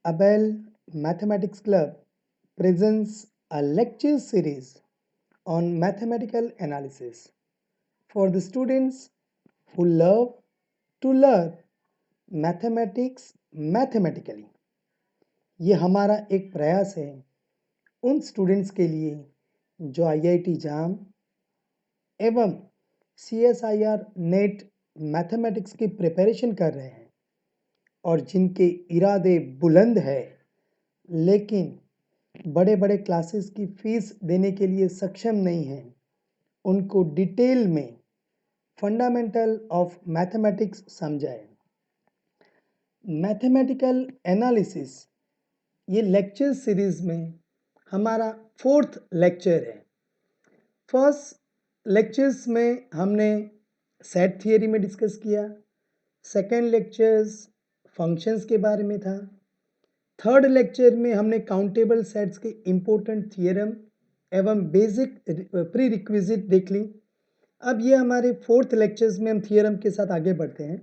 Abel Mathematics Club presents a lecture series on mathematical analysis for the students who love to learn mathematics mathematically. ये हमारा एक प्रयास है उन students के लिए जो IIT जाम एवं CSIR नेट मैथमेटिक्स की प्रिपरेशन कर रहे हैं और जिनके इरादे बुलंद है लेकिन बड़े बड़े क्लासेस की फीस देने के लिए सक्षम नहीं हैं। उनको डिटेल में फंडामेंटल ऑफ मैथमेटिक्स समझाएं। मैथमेटिकल एनालिसिस ये लेक्चर सीरीज में हमारा 4th लेक्चर है। फर्स्ट लेक्चर्स में हमने सेट थियरी में डिस्कस किया, सेकेंड लेक्चर्स फंक्शंस के बारे में था, थर्ड लेक्चर में हमने काउंटेबल सेट्स के इम्पोर्टेंट थियरम एवं बेसिक प्री रिक्विजिट देख ली। अब ये हमारे 4th लेक्चर्स में हम थियरम के साथ आगे बढ़ते हैं।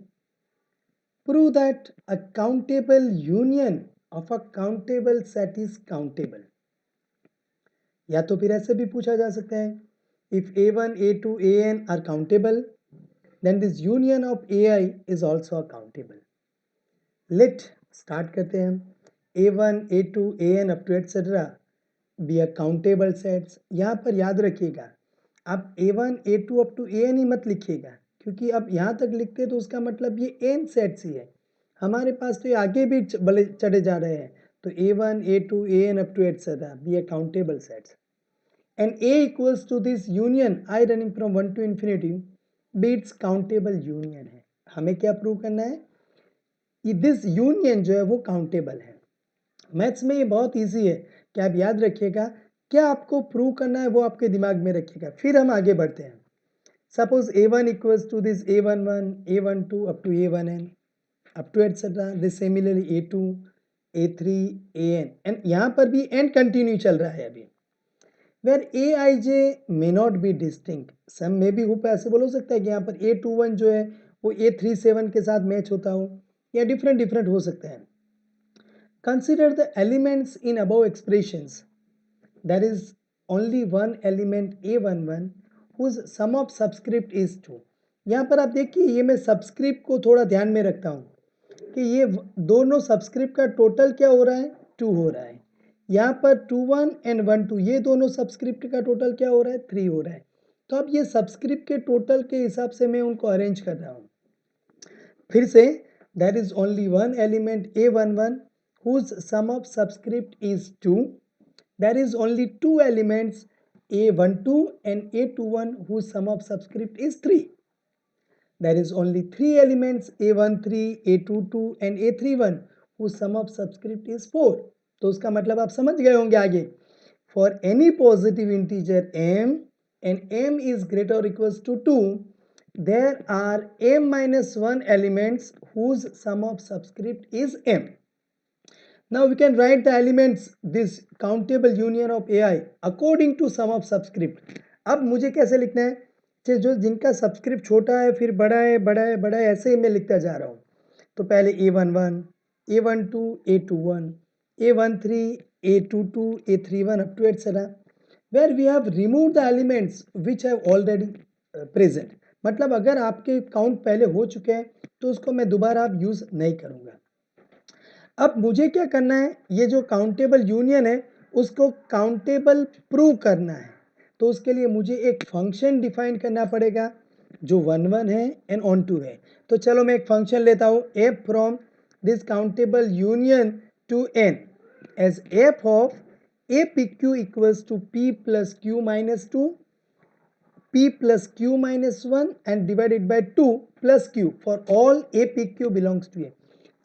Prove that a countable union of a countable set is countable. या तो फिर ऐसे भी पूछा जा सकता है, if a1 a2 an are countable then this union of ai is also countable. Let start करते हैं हम। a1 a2 an up to etcetera be a countable sets. यहाँ पर याद रखिएगा आप a1 a2 up to an ही मत लिखिएगा, क्योंकि अब यहाँ तक लिखते हैं तो उसका मतलब ये n सेट्स ही है। हमारे पास तो ये आगे भी बड़े चढ़े जा रहे हैं, तो a1 a2 an up to etcetera be a countable sets and a equals to this union I running from 1 to infinity be its countable union है। हमें क्या प्रूव करना है कि दिस यूनियन जो है वो काउंटेबल है। मैथ्स में ये बहुत इजी है कि आप याद रखिएगा, क्या आपको प्रूव करना है वो आपके दिमाग में रखिएगा। फिर हम आगे बढ़ते हैं। Suppose a1 equals to this a11 a12 up to a1n up to etcetera this similarly a2 a3 an and यहाँ पर भी n कंटिन्यू चल रहा है अभी। where aij may not be distinct, some may be हो पॉसिबल हो सकता है कि यहाँ पर a21 जो है वो a37 के साथ मैच होता हो या डिफरेंट हो सकता है। Consider the elements in above expressions, there is only one element a11 whose sum of subscript is 2। यहाँ पर आप देखिए ये मैं सबस्क्रिप्ट को थोड़ा ध्यान में रखता हूँ कि ये दोनों सबस्क्रिप्ट का टोटल क्या हो रहा है, 2 हो रहा है। यहाँ पर 21 एंड 12 ये दोनों सबस्क्रिप्ट का टोटल क्या हो रहा है, 3 हो रहा है। तो अब ये सबस्क्रिप्ट के टोटल के हिसाब से मैं उनको अरेंज कर रहा हूँ। फिर से there is only one element a11 whose sum of subscript is 2। there is only two elements a12 and a21 whose sum of subscript is 3। there is only three elements a13 a22 and a31 whose sum of subscript is 4। तो उसका मतलब आप समझ गए होंगे आगे। for any positive integer m and m is greater or equals to 2 there are m minus 1 elements whose sum of subscript is m। now we can write the elements this countable union of ai according to sum of subscript। अब मुझे कैसे लिखना है, जो जिनका subscript छोटा है फिर बड़ा है बड़ा है बड़ा है, ऐसे ही मैं लिखता जा रहा हूँ। तो पहले a11 a12 a21 a13 a22 a31 up to etc where we have removed the elements which have already present। मतलब अगर आपके काउंट पहले हो चुके हैं तो उसको मैं दोबारा अब यूज नहीं करूंगा। अब मुझे क्या करना है, ये जो काउंटेबल यूनियन है उसको काउंटेबल प्रूव करना है। तो उसके लिए मुझे एक फंक्शन डिफाइन करना पड़ेगा जो 1 1 है एंड ऑन 2 है। तो चलो मैं एक फंक्शन लेता हूँ f from this countable union to n as f of a p q equals to p plus q minus 2 p plus q minus 1 and divided by 2 plus q for all a p q belongs to a।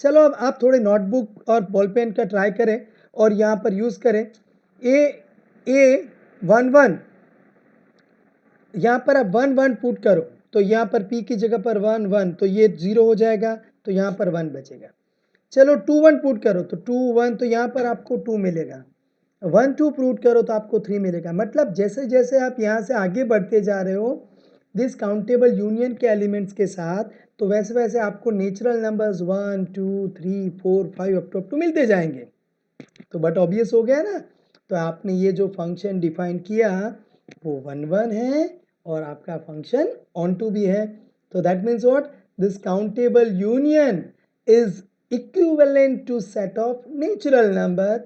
चलो अब आप थोड़े notebook और ball pen का try करें और यहाँ पर यूज करें a11 यहाँ पर आप 1 1 पुट करो तो यहाँ पर p की जगह पर 1 1 तो ये 0 हो जाएगा, तो यहाँ पर 1 बचेगा। चलो 2 1 पुट करो तो 2 1 तो यहाँ पर आपको 2 मिलेगा, 1 2 पुट करो तो आपको 3 मिलेगा। मतलब जैसे जैसे आप यहाँ से आगे बढ़ते जा रहे हो दिस काउंटेबल यूनियन के एलिमेंट्स के साथ, तो वैसे वैसे आपको नेचुरल नंबर्स 1 2 3 4 5 अप टू मिलते जाएंगे। तो बट ऑब्वियस हो गया ना, तो आपने ये जो फंक्शन डिफाइन किया वो 1 1 है और आपका फंक्शन ऑन टू भी है। तो that means what, this countable union is equivalent to set of natural number.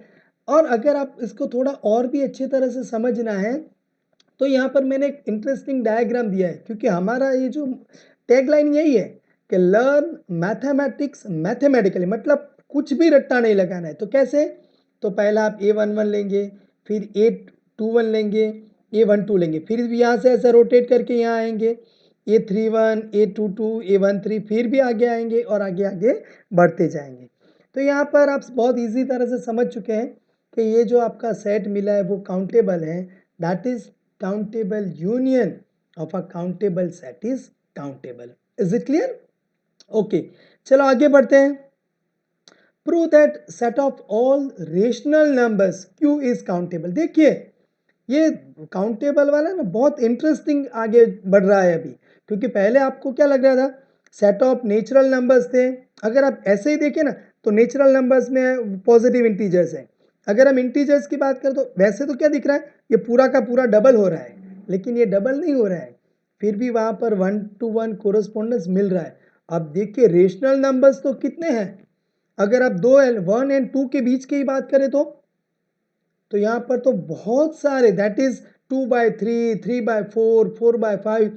और अगर आप इसको थोड़ा और भी अच्छी तरह से समझना है तो यहाँ पर मैंने एक इंटरेस्टिंग डायग्राम दिया है, क्योंकि हमारा ये जो टैगलाइन यही है कि लर्न मैथमेटिक्स मैथमेटिकली, मतलब कुछ भी रट्टा नहीं लगाना है। तो कैसे, तो पहला आप A11 लेंगे, फिर A21 लेंगे, A12 लेंगे, फिर भी यहाँ से ऐसा रोटेट करके यहाँ आएंगे A31 A22 A13, फिर भी आगे आएंगे और आगे आगे बढ़ते जाएंगे। तो यहाँ पर आप बहुत ईजी तरह से समझ चुके हैं कि ये जो आपका सेट मिला है वो काउंटेबल है, that is countable union of a countable set is countable. Is it clear? Okay, चलो आगे बढ़ते हैं। Prove that set of all rational numbers Q is countable. देखिए ये काउंटेबल वाला ना बहुत इंटरेस्टिंग आगे बढ़ रहा है अभी, क्योंकि पहले आपको क्या लग रहा था, सेट ऑफ नेचुरल नंबर्स थे। अगर आप ऐसे ही देखें ना तो नेचुरल नंबर्स में पॉजिटिव इंटीजर्स हैं। अगर हम इंटीजर्स की बात करें तो वैसे तो क्या दिख रहा है, ये पूरा का पूरा डबल हो रहा है, लेकिन ये डबल नहीं हो रहा है, फिर भी वहाँ पर 1 to 1 कोरस्पोंडेंस मिल रहा है। अब देखिए रेशनल नंबर्स तो कितने हैं, अगर आप 1 and 2 के बीच की ही बात करें तो यहाँ पर तो बहुत सारे, दैट इज 2/3 3/4 4/5,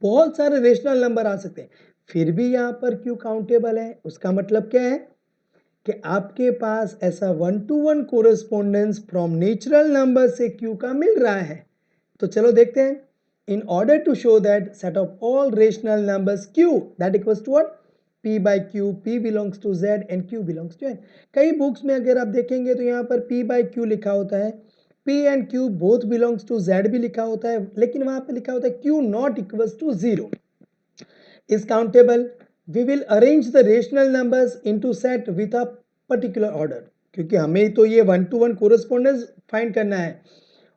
बहुत सारे रेशनल नंबर आ सकते हैं, फिर भी यहाँ पर क्यों काउंटेबल है। उसका मतलब क्या है कि आपके पास ऐसा 1 to 1 correspondence from natural number से क्यू का मिल रहा है। तो चलो देखते हैं, in order to show that set of all rational numbers Q that equals to what, P by Q, P belongs to Z and Q belongs to N। कई बुक्स में अगर आप देखेंगे तो यहाँ पर P by Q लिखा होता है, P and Q both belongs to Z भी लिखा होता है, लेकिन वहाँ पर लिखा होता है Q not equals to 0 is countable। We will arrange the rational numbers into set with a particular order, क्योंकि हमें तो ये 1 to 1 कोरेस्पोंडेंस फाइंड करना है।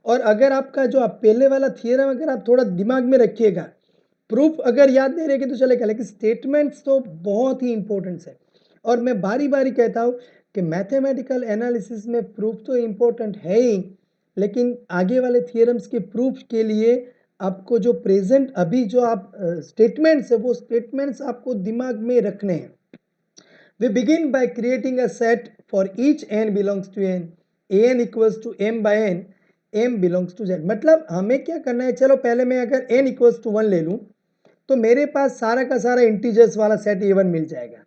और अगर आपका जो आप पहले वाला थियरम अगर आप थोड़ा दिमाग में रखिएगा, प्रूफ अगर याद नहीं रहेगी तो चलेगा, लेकिन स्टेटमेंट्स तो बहुत ही इंपॉर्टेंट है। और मैं बारी बारी कहता हूँ कि मैथमेटिकल एनालिसिस में प्रूफ तो इंपॉर्टेंट है ही, लेकिन आगे वाले थियरम्स के प्रूफ के लिए आपको जो प्रेजेंट अभी जो आप स्टेटमेंट्स है वो स्टेटमेंट्स आपको दिमाग में रखने हैं। We begin by creating a set for each n belongs to n, an equals to m by n, m belongs to z। मतलब हमें क्या करना है, चलो पहले मैं अगर n equals to 1 ले लूँ तो मेरे पास सारा का सारा इंटीजर्स वाला सेट a1 मिल जाएगा।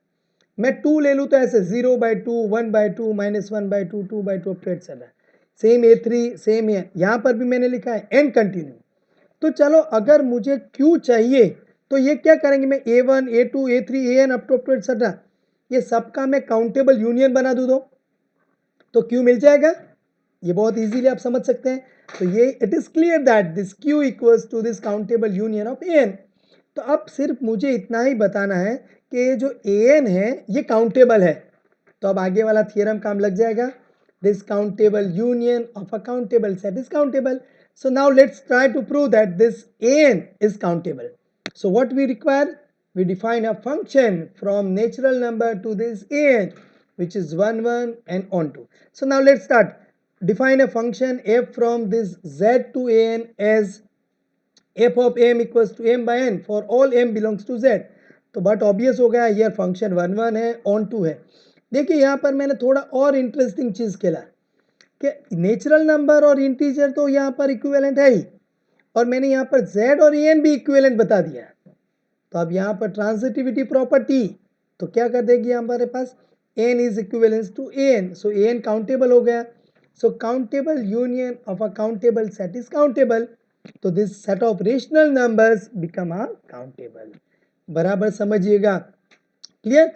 मैं 2 ले लूँ तो ऐसे 0/2 1/2 -1/2 2/2 up to etcetera. Same a3 same यहाँ पर भी मैंने लिखा है n कंटिन्यू। तो चलो अगर मुझे q चाहिए तो ये क्या करेंगे, मैं a1 a2 a3 an up to etcetera ये सबका मैं काउंटेबल यूनियन बना दूँ तो q मिल जाएगा। ये बहुत इजीली आप समझ सकते हैं। तो ये it is clear that this q equals to this countable union of an। तो अब सिर्फ मुझे इतना ही बताना है कि ये जो an है ये काउंटेबल है, तो अब आगे वाला थियरम काम लग जाएगा। This countable union of a countable set is countable. So now let's try to prove that this an is countable. So what we require? We define a function from natural number to this an, which is 1 1 and on to. So now let's start. Define a function f from this z to an as f of m equals to m by n for all m belongs to z। तो but obvious हो गया, ये function 1 1 है, on to है। देखिए यहाँ पर मैंने थोड़ा और इंटरेस्टिंग चीज़ खेला कि नेचुरल नंबर और इंटीजर तो यहाँ पर इक्विवेलेंट है ही, और मैंने यहाँ पर z और an भी इक्विवेलेंट बता दिया। तो अब यहाँ पर ट्रांजिटिविटी प्रॉपर्टी तो क्या कर देगी हमारे पास, n is equivalence to an, so an countable हो गया। So countable union of a countable set is countable. तो this set of rational numbers become a countable. बराबर समझिएगा, क्लियर।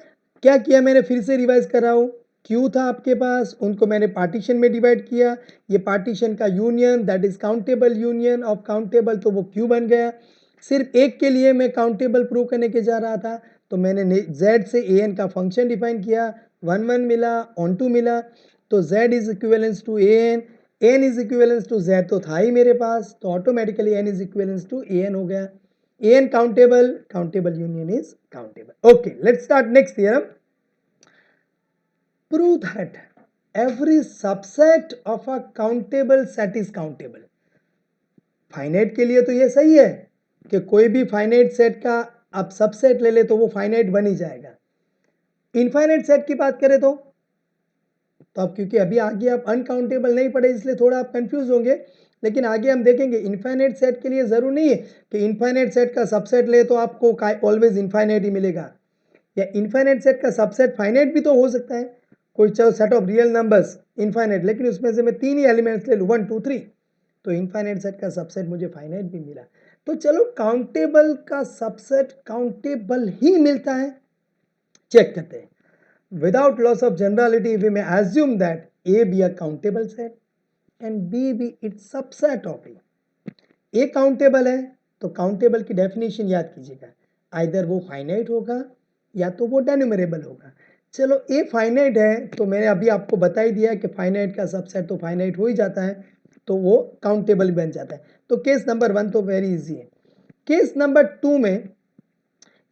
क्या किया मैंने, फिर से रिवाइज कर रहा हूँ, क्यू था आपके पास, उनको मैंने पार्टीशन में डिवाइड किया, ये पार्टीशन का union that is countable union of countable, तो वो क्यू बन गया। सिर्फ एक के लिए मैं काउंटेबल प्रूव करने के जा रहा था, तो मैंने z से an का फंक्शन डिफाइन किया, 1 1 मिला, ऑन टू मिला, तो z is equivalence to an is equivalence to z तो था ही मेरे पास, तो automatically n is equivalence to an हो गया। an countable union is countable. Okay, let's start next theorem. Prove that every subset of a countable set is countable. Finite के लिए तो ये सही है कि कोई भी फाइनाइट सेट का आप सबसेट ले ले तो वो फाइनाइट बन ही जाएगा। इनफाइनाइट सेट की बात करें तो अब क्योंकि अभी आगे आप अनकाउंटेबल नहीं पढ़े इसलिए थोड़ा आप कंफ्यूज होंगे, लेकिन आगे हम देखेंगे इनफाइनाइट सेट के लिए जरूरी नहीं है कि इनफाइनाइट सेट का सबसेट ले तो आपको ऑलवेज इनफाइनाइट ही मिलेगा, या इनफाइनाइट सेट का सबसेट फाइनाइट भी तो हो सकता है। कोई चाहे set of real numbers infinite, लेकिन उसमें से मैं 3 ही एलिमेंट्स ले लूँ 1 2 3, तो इनफाइनाइट सेट का सबसेट मुझे फाइनाइट भी मिला। तो चलो काउंटेबल का सबसेट काउंटेबल ही मिलता है, चेक करते हैं। Without loss of generality, we may assume that A be a countable set and B be its subset of A. A countable है तो countable की definition याद कीजिएगा, either वो finite होगा या तो वो denumerable होगा। चलो A finite है तो मैंने अभी आपको बता ही दिया कि finite का subset तो finite हो ही जाता है, तो वो countable बन जाता है। तो केस नंबर 1 तो वेरी इजी है। केस नंबर 2 में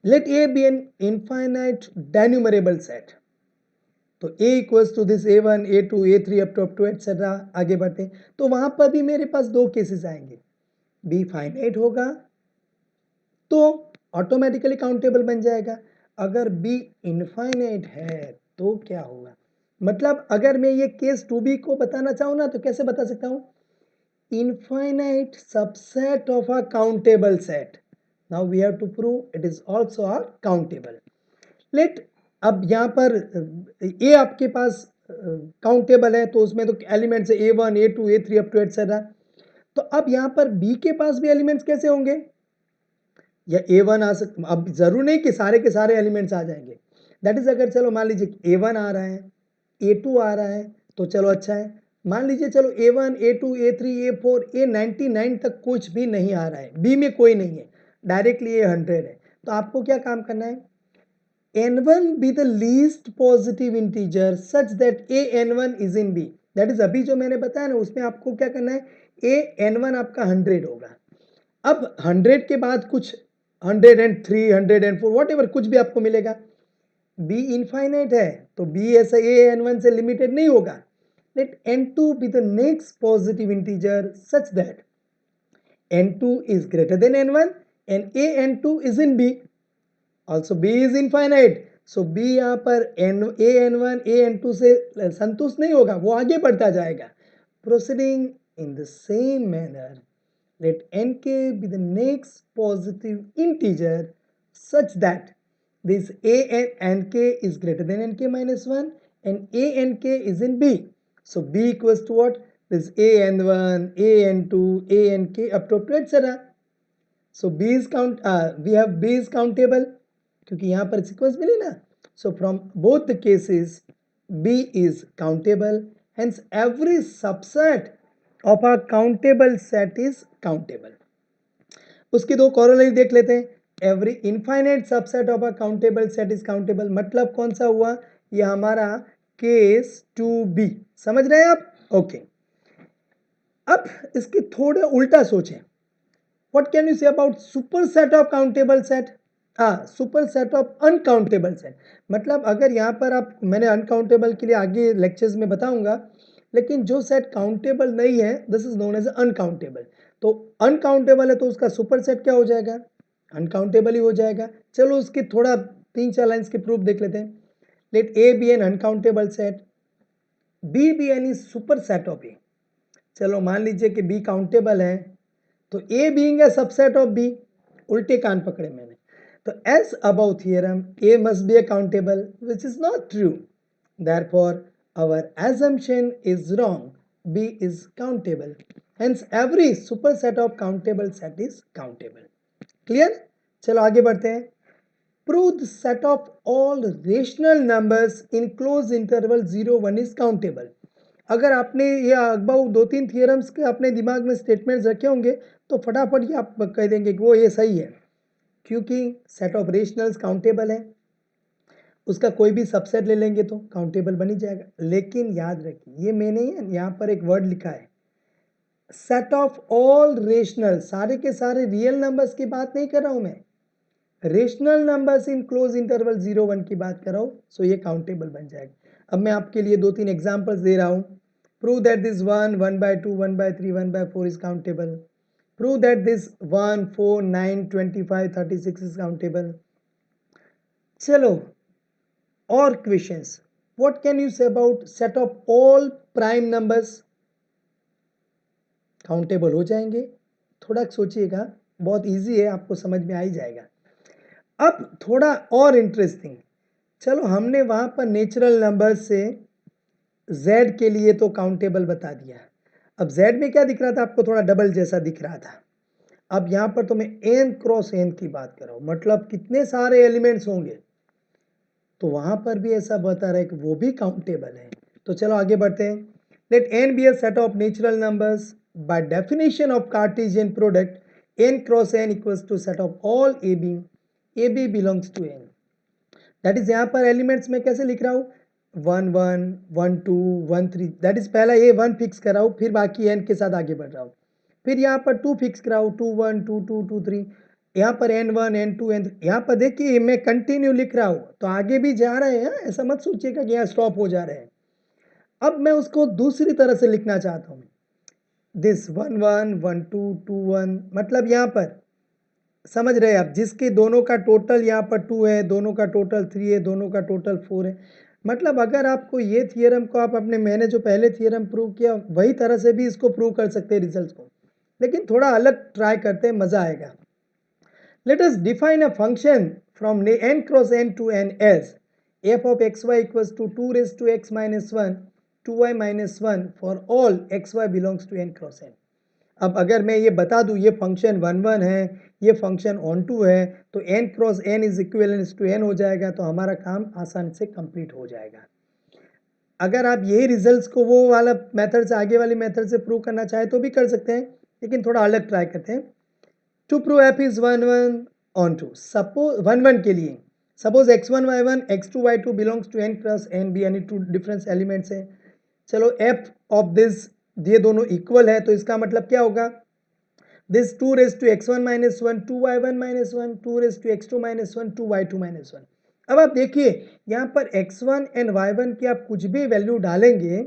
let A be an infinite denumerable set, तो A equals to this A1, A2, A3 up to etcetera आगे बढ़ते हैं, तो वहां पर भी मेरे पास दो केसेस आएंगे। B फाइनाइट होगा तो ऑटोमेटिकली काउंटेबल बन जाएगा, अगर B इनफाइनाइट है तो क्या होगा। मतलब अगर मैं ये केस 2B को बताना चाहूँ ना तो कैसे बता सकता हूँ, infinite subset of a countable set, now we have to prove it is also a countable. Let अब यहाँ पर ए आपके पास काउंटेबल है तो उसमें तो एलिमेंट्स है A1, A2, A3 up to etcetera, तो अब यहाँ पर B के पास भी एलिमेंट्स कैसे होंगे, या A1 आ सकता, अब जरूर नहीं कि सारे के सारे एलिमेंट्स आ जाएंगे, दैट इज अगर चलो मान लीजिए A1 आ रहा है, A2 आ रहा है तो चलो अच्छा है, मान लीजिए चलो A1, A2, A3, A4, A99 तक कुछ भी नहीं आ रहा है, B में कोई नहीं है, डायरेक्टली A100 है, तो आपको क्या काम करना है, n1 be the least positive integer such that a n1 is in B, that is अभी जो मैंने बताया ना उसमें आपको क्या करना है, a n1 आपका 100 होगा, अब 100 के बाद कुछ 103, 104 वॉट एवर कुछ भी आपको मिलेगा, B इनफाइनाइट है तो B ऐसा a n1 से लिमिटेड नहीं होगा, let n2 be the next positive integer such that n2 is greater than n1 and a n2 is in B, also B is infinite, so B यहाँ पर a n1 a n2 से संतुष्ट नहीं होगा, वो आगे बढ़ता जाएगा। Proceeding in the same manner, let nk be the next positive integer such that this a nk is greater than nk minus 1 and a nk is in B, so B equals to what, this a n1 a n2 a nk up to etc. So B is we have B is countable क्योंकि यहाँ पर sequence मिली ना, so from both the cases B is countable, hence every subset of a countable set is countable. उसकी दो corollary देख लेते हैं, every infinite subset of a countable set is countable, मतलब कौन सा हुआ, ये हमारा केस 2B, समझ रहे हैं आप, ओके। अब इसके थोड़े उल्टा सोचें, what can you say about super set of countable set, super set of uncountable set, मतलब अगर यहाँ पर आप, मैंने अनकाउंटेबल के लिए आगे लेक्चर्स में बताऊंगा, लेकिन जो सेट काउंटेबल नहीं है this is known as uncountable, तो अनकाउंटेबल है तो उसका सुपर सेट क्या हो जाएगा, अनकाउंटेबल ही हो जाएगा। चलो उसके थोड़ा 3-4 लाइन्स के प्रूफ देख लेते हैं, let A be an uncountable set, B be N is super set of A, चलो मान लीजिए कि बी काउंटेबल है तो A being a subset of B, उल्टे कान पकड़े मैंने, तो as above theorem A must be a countable, which is not true, therefore our assumption is wrong, B is countable, hence every superset of countable set is countable. Clear? चलो आगे बढ़ते हैं, prove the set of all rational numbers in closed interval 0 1 is countable. अगर आपने ये about 2-3 theorems के अपने दिमाग में स्टेटमेंट्स रखे होंगे तो फटाफट ये आप कह देंगे कि वो ये सही है, क्योंकि सेट ऑफ रेशनल्स काउंटेबल है, उसका कोई भी सबसेट ले लेंगे तो काउंटेबल बन ही जाएगा। लेकिन याद रखिए ये मैंने यहाँ पर एक वर्ड लिखा है, सेट ऑफ ऑल रेशनल, सारे के सारे रियल नंबर्स की बात नहीं कर रहा हूं मैं, rational numbers in close interval 0-1 की बात कर रहा हूं, सो ये काउंटेबल बन जाएगा। अब मैं आपके लिए 2-3 एग्जांपल्स दे रहा हूं। Prove that this 1, 1/2, 1/3, 1/4 is countable. Prove that this 1, 4, 9, 25, 36 is countable. चलो और questions, what can you say about set of all prime numbers, countable हो जाएंगे? थोड़ा सोचिएगा, बहुत इजी है, आपको समझ में आ ही जाएगा। अब थोड़ा और इंटरेस्टिंग, चलो हमने वहां पर नेचुरल नंबर से z के लिए तो काउंटेबल बता दिया। अब z में क्या दिख रहा था आपको, थोड़ा डबल जैसा दिख रहा था। अब यहां पर तो मैं n क्रॉस n की बात कर रहा हूं, मतलब कितने सारे एलिमेंट्स होंगे, तो वहां पर भी ऐसा बता रहा है कि वो भी काउंटेबल है। तो चलो आगे बढ़ते हैं। Let n be a set of natural numbers by definition of Cartesian product n cross n equals to set of all A B belongs to n। That is यहाँ पर एलिमेंट्स में कैसे लिख रहा हूँ, 1 1 1 2 1 3, दैट इज पहला ये 1 fix कर रहा हूँ, फिर बाकी n के साथ आगे बढ़ रहा हूँ। फिर यहाँ पर 2 फिक्स कर रहा हूँ, 2 1 2 2 2 3, यहाँ पर n1 n2 n3, यहाँ पर देखिए मैं कंटिन्यू लिख रहा हूँ, तो आगे भी जा रहे हैं, ऐसा मत सोचिएगा कि यहाँ स्टॉप हो जा रहे हैं। अब मैं उसको दूसरी तरह से लिखना चाहता हूँ, दिस 1 1 1 2 2 1, मतलब यहाँ पर समझ रहे हैं आप, जिसके दोनों का टोटल यहाँ पर 2 है, दोनों का टोटल 3 है, दोनों का टोटल 4 है। मतलब अगर आपको ये थियरम को आप अपने, मैंने जो पहले थियरम प्रूव किया वही तरह से भी इसको प्रूव कर सकते हैं रिजल्ट को, लेकिन थोड़ा अलग ट्राई करते हैं, मजा आएगा। Let us define a function from n cross n to n as f of xy equals to 2 raised to x minus 1 2y minus 1 for all xy belongs to n cross n। अब अगर मैं ये बता दूं ये function 1 1 है, ये function on to है, तो n cross n is equivalence to n हो जाएगा, तो हमारा काम आसान से कंप्लीट हो जाएगा। अगर आप यही रिजल्ट्स को वो वाला मेथड से, आगे वाली मेथड से प्रूव करना चाहे तो भी कर सकते हैं, लेकिन थोड़ा अलग ट्राई करते हैं। To prove f is 1 1 onto, suppose 1 1 के लिए suppose x1 y1 x2 y2 belongs to n cross n भी, यानी टू डिफरेंस एलिमेंट्स है। चलो f ऑफ दिस, ये दोनों इक्वल है, तो इसका मतलब क्या होगा, this 2 raised to x1 minus 1 2y1 minus 1 2 raised to x2 minus 1 2y2 minus 1। अब आप देखिए यहाँ पर x1 एंड y1 की आप कुछ भी वैल्यू डालेंगे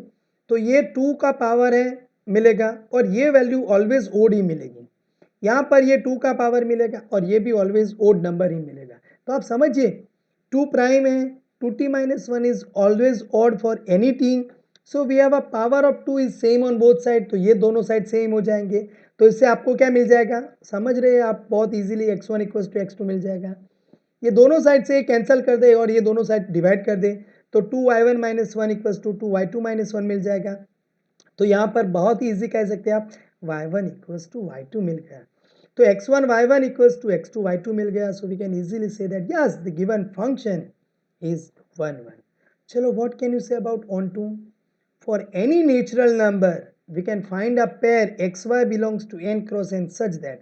तो ये 2 का पावर है मिलेगा, और ये वैल्यू ऑलवेज ओड ही मिलेगी। यहाँ पर ये 2 का पावर मिलेगा और ये भी ऑलवेज ओड नंबर ही मिलेगा। तो आप समझिए 2 प्राइम है, 2t minus 1 is always odd for any t, so we have a power of 2 is same on both side, तो ये दोनों साइड सेम हो जाएंगे। तो इससे आपको क्या मिल जाएगा, समझ रहे हैं आप बहुत easily, x1 equals to x2 मिल जाएगा। ये दोनों साइड से कैंसिल कर दे और ये दोनों साइड डिवाइड कर दे, तो 2y1 minus 1 equals to 2y2 minus 1 मिल जाएगा। तो यहाँ पर बहुत ही ईजी कह सकते हैं आप, y1 इक्वल्स टू y2 मिल गया, तो x1 y1 equals to x2 y2 मिल गया। So we can easily say that yes the given function is 1 1। चलो what can you say about onto, for any natural number we can find a pair xy belongs to n cross n such that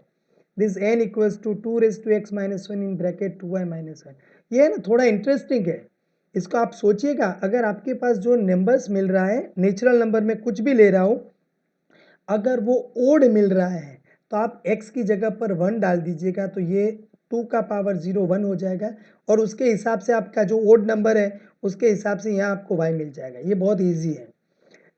this n equals to 2 raised to x minus 1 in bracket 2y minus 1। ये है ना थोड़ा interesting है, इसको आप सोचिएगा। अगर आपके पास जो नंबर्स मिल रहा है, नेचुरल नंबर में कुछ भी ले रहा हो, अगर वो ओड मिल रहा है तो आप x की जगह पर 1 डाल दीजिएगा, तो ये 2 का पावर 0 1 हो जाएगा, और उसके हिसाब से आपका जो ओड नंबर है उसके हिसाब से यहाँ आपको y मिल जाएगा। ये बहुत ईजी है।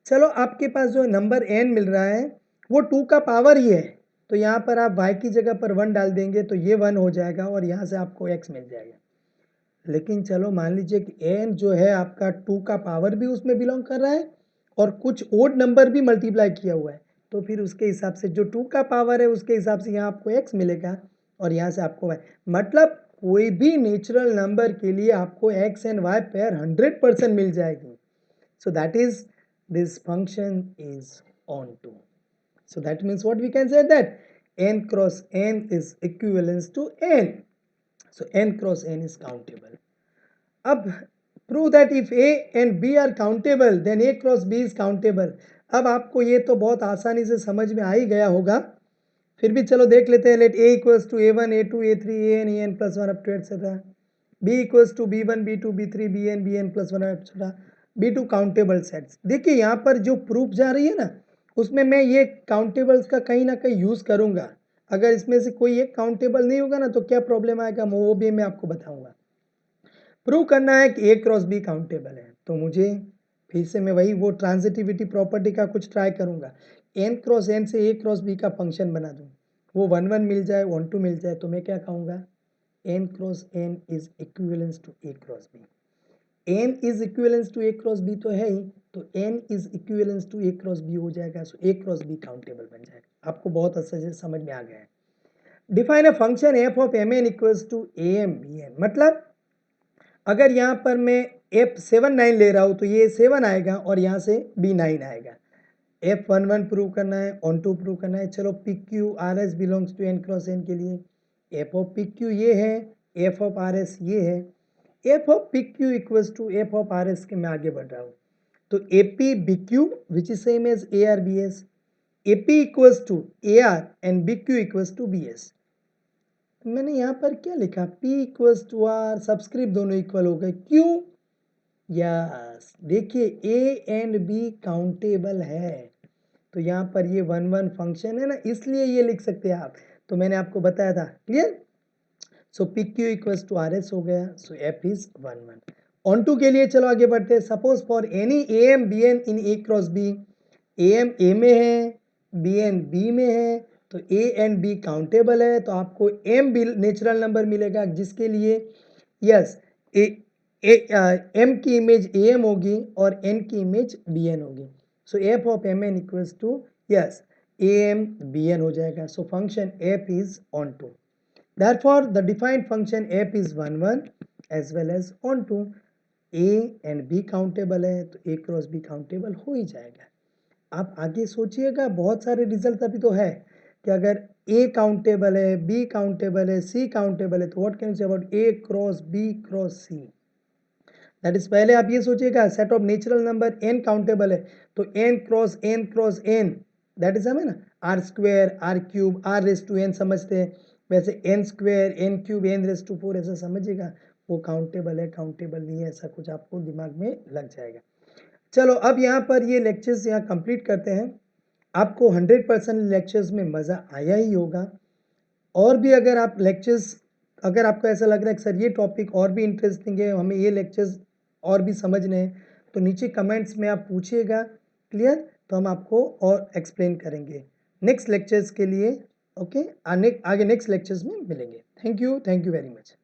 चलो आपके पास जो नंबर n मिल रहा है वो 2 का पावर ही है, तो यहाँ पर आप y की जगह पर 1 डाल देंगे तो ये 1 हो जाएगा और यहाँ से आपको x मिल जाएगा। लेकिन चलो मान लीजिए कि n जो है आपका 2 का पावर भी उसमें बिलोंग कर रहा है और कुछ ओड नंबर भी मल्टीप्लाई किया हुआ है, तो फिर उसके हिसाब से जो 2 का पावर है उसके हिसाब से यहाँ आपको x मिलेगा और यहाँ से आपको y। मतलब कोई भी नेचुरल नंबर के लिए आपको x एंड y पेयर 100% मिल जाएगी। So that is, this function is onto. So that means what we can say, that n cross n is equivalent to n. So n cross n is countable. अब prove that if a and b are countable then a cross b is countable। अब आपको ये तो बहुत आसानी से समझ में आ ही गया होगा, फिर भी चलो देख लेते हैं। Let a equals to a1 a2 a3 an en plus 1 up to etc, b equals to b1 b2 b3 bn bn plus 1 etc, b2 countable sets. देखिए यहाँ पर जो प्रूफ जा रही है ना उसमें मैं ये काउंटेबल्स का कहीं ना कहीं यूज़ करूँगा। अगर इसमें से कोई एक काउंटेबल नहीं होगा ना तो क्या प्रॉब्लम आएगा वो भी मैं आपको बताऊँगा। प्रूव करना है कि ए क्रॉस बी काउंटेबल है, तो मुझे फिर से मैं वही वो ट्रांजिटिविटी प्रॉपर्टी का कुछ ट्राई करूँगा। एन क्रॉस एन से ए क्रॉस बी का फंक्शन बना दूँ, वो 1 1 मिल जाए 1 2 मिल जाए, तो मैं क्या कहूँगा, N cross N is equivalence to A cross B. N is equivalence to A cross B तो है ही, तो N is equivalence to A cross B हो जाएगा, so A cross B countable बन जाएगा। आपको बहुत अच्छे से समझ में आ गया है। Define a function F of M N equals to A M B N, मतलब अगर यहाँ पर मैं F7 9 ले रहा हूँ तो ये 7 आएगा और यहाँ से B9 आएगा। F11 प्रूव करना है, ऑन टू प्रूव करना है। चलो P Q R S belongs to N cross N के लिए एफ ऑफ पी क्यू ये है, एफ ऑफ आर एस ये है। F of P Q equals to F of R S के मैं आगे बढ़ रहा हूँ, तो A P B Q which is same as A R B S, A P equals to A R and B Q equals to B S. मैंने यहाँ पर क्या लिखा, P equals to R, subscript दोनों इक्वल हो गए, क्यों, yes देखिए A एंड B काउंटेबल है, तो यहाँ पर ये 1 1 फंक्शन है ना, इसलिए ये लिख सकते हैं आप, तो मैंने आपको बताया था। Clear, so P Q equals to R S हो गया, so F is 1 1। Onto के लिए चलो आगे बढ़ते हैं। Suppose for any A M B N in A cross B, A M A में है, बी एन बी में है, तो ए एंड बी काउंटेबल है, तो आपको एम भी नेचुरल नंबर मिलेगा जिसके लिए यस एम की इमेज ए एम होगी और एन की इमेज बी एन होगी। So F of M N equals to yes A M B N हो जाएगा। So function F is onto, therefore the defined function f is 1 1 as well as on to। a and b countable है तो a cross b countable हो ही जाएगा। आप आगे सोचिएगा, बहुत सारे रिजल्ट अभी तो है कि अगर a काउंटेबल है, b काउंटेबल है, c काउंटेबल है, तो what can you say about a cross b cross c। That is, पहले आप ये सोचिएगा set of natural number n countable है तो n cross n, that is हमें ना or square or cube or raise to n समझते हैं, वैसे n square n cube n raise to 4 ऐसा समझिएगा, वो काउंटेबल है काउंटेबल नहीं है, ऐसा कुछ आपको दिमाग में लग जाएगा। चलो अब यहाँ पर ये लेक्चर्स यहाँ कंप्लीट करते हैं। आपको 100% लेक्चर्स में मज़ा आया ही होगा, और भी अगर आप लेक्चर्स, अगर आपको ऐसा लग रहा है कि सर ये टॉपिक और भी इंटरेस्टिंग है, हमें ये लेक्चर्स और भी समझने हैं, तो नीचे कमेंट्स में आप पूछिएगा। क्लियर, तो हम आपको और एक्सप्लेन करेंगे नेक्स्ट लेक्चर्स के लिए। ओके, आगे नेक्स्ट लेक्चर्स में मिलेंगे। Thank you very much.